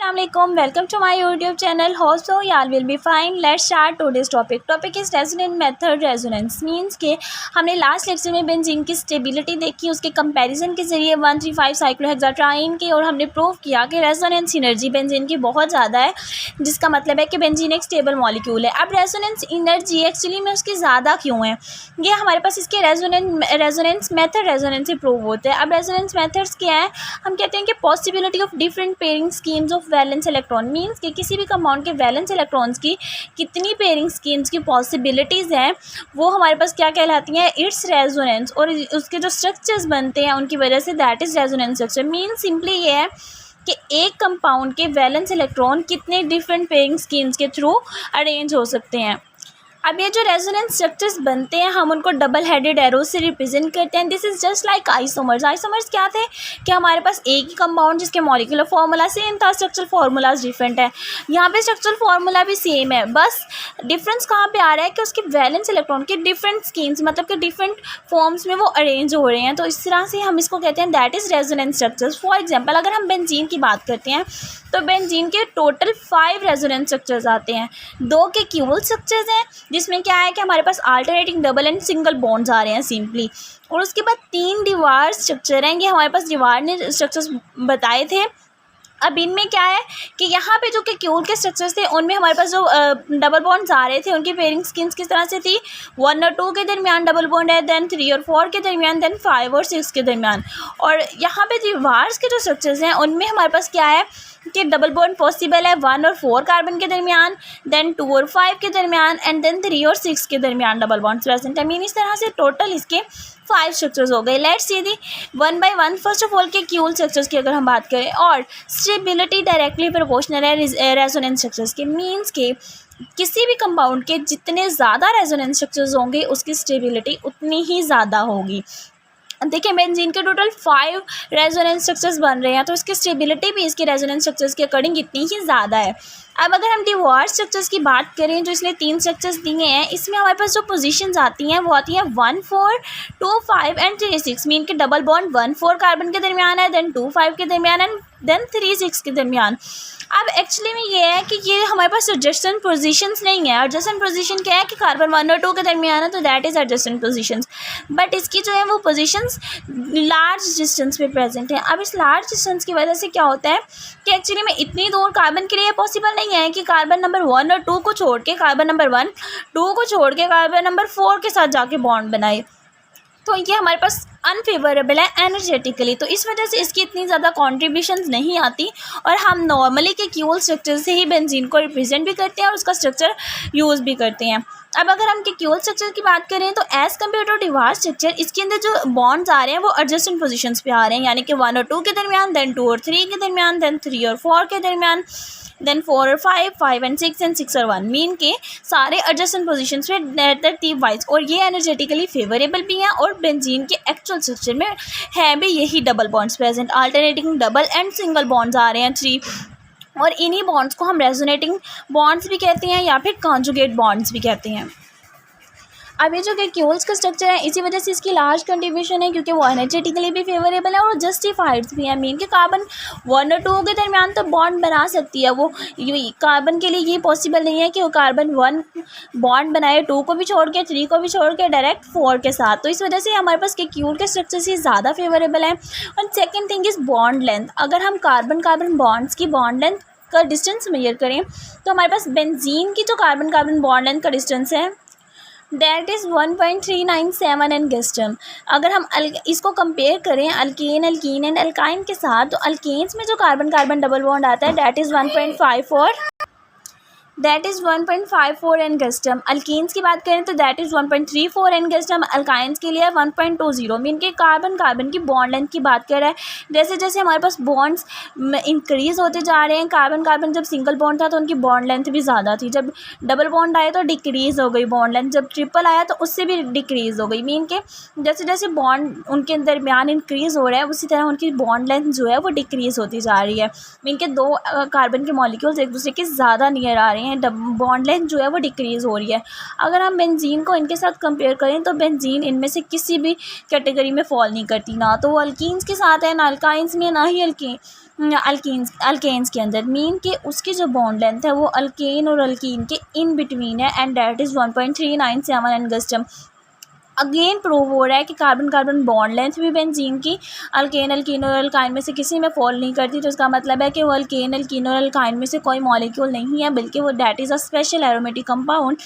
Assalamualaikum. Welcome to my YouTube channel. Hope so y'all will be fine. Let's start today's topic. Topic is resonance method. Resonance means के हमने last lecture में benzene की stability देखी, उसके comparison के जरिए 135 साइक्लोहेक्साट्राइन की, और हमने प्रूव किया कि रेजोनेंस एनर्जी बेंजीन की बहुत ज़्यादा है, जिसका मतलब है कि बेंजीन एक स्टेबल मॉलिक्यूल है। अब रेजोनेंस एनर्जी एक्चुअली में उसकी ज़्यादा क्यों है, ये हमारे पास इसके रेजोनेंस मेथड रेजोनेंस से प्रूव होते हैं। अब रेजोनेंस मेथड्स क्या है, हम कहते हैं कि possibility of different pairing schemes of valence electron means कि किसी भी कंपाउंड के वैलेंस इलेक्ट्रॉन्स की कितनी पेयरिंग स्कीम्स की पॉसिबिलिटीज़ हैं, वो हमारे पास क्या कहलाती हैं, इट्स रेजोनेंस। और उसके जो स्ट्रक्चर्स बनते हैं उनकी वजह say that is resonance structure. Means simply ये है कि एक कंपाउंड के वैलेंस इलेक्ट्रॉन कितने डिफरेंट पेयरिंग स्कीम्स के थ्रू अरेंज हो सकते हैं। अब ये जो रेजोनेंस स्ट्रक्चर्स बनते हैं हम उनको डबल हेडेड एरो से रिप्रेजेंट करते हैं। This is just like isomers. Isomers क्या थे कि हमारे पास एक ही कंपाउंड जिसके मॉलिक्यूलर फार्मूला सेम था, स्ट्रक्चरल फार्मूलाज डिफरेंट है। यहाँ पे स्ट्रक्चरल फार्मूला भी सेम है, बस डिफरेंस कहाँ पे आ रहा है कि उसके वैलेंस इलेक्ट्रॉन के डिफरेंट स्कीम्स मतलब कि डिफरेंट फॉर्म्स में वो अरेंज हो रहे हैं। तो इस तरह से हम इसको कहते हैं that is resonance structures. For example अगर हम बेंजीन की बात करते हैं तो बेंजीन के टोटल 5 रेजोनेंस स्ट्रक्चर्स आते हैं। 2 के क्यूबल स्ट्रक्चर्स हैं जिसमें क्या है कि हमारे पास alternating double and single bonds आ रहे हैं सिंपली, और उसके बाद 3 डिवार स्ट्रक्चर हैं। ये हमारे पास डिवार ने स्ट्रक्चर्स बताए थे। अब इनमें क्या है कि यहाँ पे जो कि क्यूल के स्ट्रक्चर्स थे उनमें हमारे पास जो डबल बॉन्ड्स आ रहे थे उनकी पेयरिंग स्कीम्स किस तरह से थी, 1 और 2 के दरमियान डबल बॉन्ड है, देन 3 और 4 के दरमियान, देन 5 और 6 के दरमियान। और यहाँ पे डिवार्स के जो स्ट्रक्चर्स हैं उनमें हमारे पास क्या है कि डबल बॉन्ड पॉसिबल है 1 और 4 कार्बन के दरमियान, देन 2 और 5 के दरमियान, एंड देन 3 और 6 के दरमियान डबल बॉन्ड्स प्रेजेंट है। मीन इस तरह से टोटल इसके 5 स्ट्रक्चर्स हो गए। Let's see the 1 by 1। First of all Kekule structures की अगर हम बात करें, और स्टेबिलिटी डायरेक्टली प्रोपोर्शनल है रेजोनेंस स्ट्रक्चर्स के। मीन्स के किसी भी कंपाउंड के जितने ज़्यादा रेजोनेंस स्ट्रक्चर्स होंगे उसकी स्टेबिलिटी उतनी ही ज़्यादा होगी। देखिए बेंजीन के टोटल 5 रेजोनेंस स्ट्रक्चर्स बन रहे हैं, तो इसकी स्टेबिलिटी भी इसके रेजोनेंस स्ट्रक्चर्स के अकॉर्डिंग इतनी ही ज़्यादा है। अब अगर हम डिवॉर स्ट्रक्चर्स की बात करें जो इसने 3 स्ट्रक्चर्स दिए हैं, इसमें हमारे पास जो पोजीशंस आती हैं वो आती हैं 1 4 2 5 एंड 3 6। मीन के डबल बॉन्ड 1 4 कार्बन के दरमियान है, देन 2 5 के दरमियान एंड देन 3 6 के दरमियान। अब एक्चुअली में ये है कि ये हमारे पास एडजस्टेंट पोजीशंस नहीं है। एडजस्टेंट पोजीशन क्या है कि कार्बन 1 और 2 के दरमियान है, तो that is adjacent positions. But इसकी जो है वो पोजीशंस लार्ज डिस्टेंस पे प्रेजेंट है। अब इस लार्ज डिस्टेंस की वजह से क्या होता है कि एक्चुअली में इतनी दूर कार्बन के लिए पॉसिबल नहीं है कि कार्बन नंबर 1 और 2 को छोड़ के कार्बन नंबर 1 2 को छोड़ के कार्बन नंबर 4 के साथ जाके बॉन्ड बनाए। तो ये हमारे पास अनफेवरेबल है एनर्जेटिकली, तो इस वजह से इसकी इतनी ज़्यादा कॉन्ट्रीब्यूशंस नहीं आती, और हम नॉर्मली के क्यूल स्ट्रक्चर से ही बेंजीन को रिप्रेजेंट भी करते हैं और उसका स्ट्रक्चर यूज़ भी करते हैं। अब अगर हम के क्यूल स्ट्रक्चर की बात करें तो एज़ कम्पेयर टू डिवार स्ट्रक्चर इसके अंदर जो बॉन्ड्स आ रहे हैं वो एडजस्टेंट पोजीशंस पे आ रहे हैं, यानी कि 1 और 2 के दरमियान, देन 2 और 3 के दरमियान, देन 3 और 4 के दरमियान, देन 4 और 5 5 एंड 6 एंड 6 और 1। मीन के सारे एडजस्टेंट पोजीशंस पे तरतीब वाइज, और ये एनर्जेटिकली फेवरेबल भी हैं, और बेंजीन के एक्चुअल स्ट्रक्चर में है भी यही double bonds present. Alternating double and single bonds आ रहे हैं 3, और इन्हीं बॉन्ड्स को हम रेजोनेटिंग बॉन्ड्स भी कहते हैं या फिर कॉन्जुगेट बॉन्ड्स भी कहते हैं। अब ये जो कि क्यूल्स का स्ट्रक्चर है इसी वजह से इसकी लार्ज कंट्रीब्यूशन है, क्योंकि वो एनर्जेटिकली भी फेवरेबल है और जस्टिफाइड भी है। मीन के कार्बन 1 और 2 के दरमियान तो बॉन्ड बना सकती है, वो कार्बन के लिए ये पॉसिबल नहीं है कि वो कार्बन 1 बॉन्ड बनाए 2 को भी छोड़ के, 3 को भी छोड़ के, डायरेक्ट 4 के साथ। तो इस वजह से हमारे पास के क्यूल के स्ट्रक्चर से ज़्यादा फेवरेबल है। और second thing is bond length. अगर हम कार्बन कार्बन बॉन्ड्स की बॉन्ड लेंथ का डिस्टेंस मेजर करें तो हमारे पास बेंजीन की जो कार्बन कार्बन बॉन्ड लेंथ का डिस्टेंस है दैट इज़ 1.397 एंगस्ट्रम। अगर हम इसको कंपेयर करें अल्केन एल्कीन एंड एल्काइन के साथ, तो अल्केन्स में जो कार्बन कार्बन डबल बॉन्ड आता है दैट इज़ 1.54 एंगस्ट्रम। अल्केन्स की बात करें तो दैट इज़ 1.34 एंगस्ट्रम। अल्काइंस के लिए 1.20। मीन के कार्बन कार्बन की बॉन्ड लेंथ की बात कर रहा है। जैसे जैसे हमारे पास बॉन्ड्स इंक्रीज़ होते जा रहे हैं, कार्बन कार्बन जब सिंगल बॉन्ड था तो उनकी बॉन्ड लेंथ भी ज़्यादा थी, जब डबल बॉन्ड आया तो डिक्रीज़ हो गई बॉन्ड लेंथ, जब ट्रिपल आया तो उससे भी डिक्रीज़ हो गई। मीन के जैसे जैसे बॉन्ड उनके दरमियान इंक्रीज़ हो रहा है उसी तरह उनकी बॉन्ड लेंथ जो है वो डिक्रीज़ होती जा रही है। मीन के 2 कार्बन के मॉलिक्यूल्स एक दूसरे के ज़्यादा नियर आ रहे हैं, बॉन्ड लेंथ जो है वो डिक्रीज़ हो रही है। अगर हम बेंजीन को इनके साथ कंपेयर करें तो बेंजीन इनमें से किसी भी कैटेगरी में फॉल नहीं करती, ना तो वो अल्कीन्स के साथ है, ना अल्काइंस में, ना ही अल्केन्स के अंदर मीन के उसकी जो बॉन्ड लेंथ है वो अल्केन और अल्कीन के इन बिटवीन है and that is 1.397 angstrom. Again prove हो रहा है कि कार्बन कार्बन बॉन्ड लेंथ भी बेंजीन की अल्केन अल्कीन और अल्काइन में से किसी में फॉल नहीं करती, तो इसका मतलब है कि वो अल्केन अल्कीन और अल्काइन में से कोई मॉलिक्यूल नहीं है, बल्कि वो that is a special aromatic compound.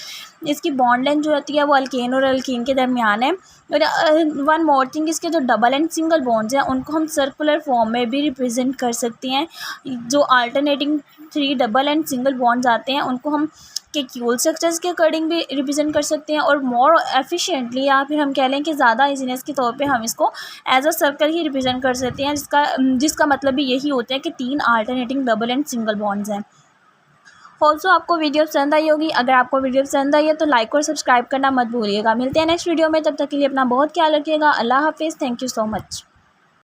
इसकी बॉन्ड लेंथ जो होती है वो अल्केन और अल्कीन के दरमियान है। और वन मोर थिंग, इसके जो डबल एंड सिंगल बॉन्ड्स हैं उनको हम सर्कुलर फॉर्म में भी रिप्रेजेंट कर सकते हैं। जो alternating 3 double and single bonds आते हैं उनको हम के क्यूल स्ट्रक्चर्स के अकॉर्डिंग भी रिप्रेजेंट कर सकते हैं, और मोर एफिशिएंटली या फिर हम कह लें कि ज़्यादा इजीनेस के तौर पे हम इसको एज अ सर्कल ही रिप्रेजेंट कर सकते हैं, जिसका मतलब भी यही होता है कि 3 alternating double and single bonds हैं। ऑल्सो आपको वीडियो पसंद आई होगी। अगर आपको वीडियो पसंद आई है तो लाइक और सब्सक्राइब करना मत भूलिएगा। मिलते हैं नेक्स्ट वीडियो में, तब तक के लिए अपना बहुत ख्याल रखिएगा। अल्लाह हाफिज़। Thank you so much.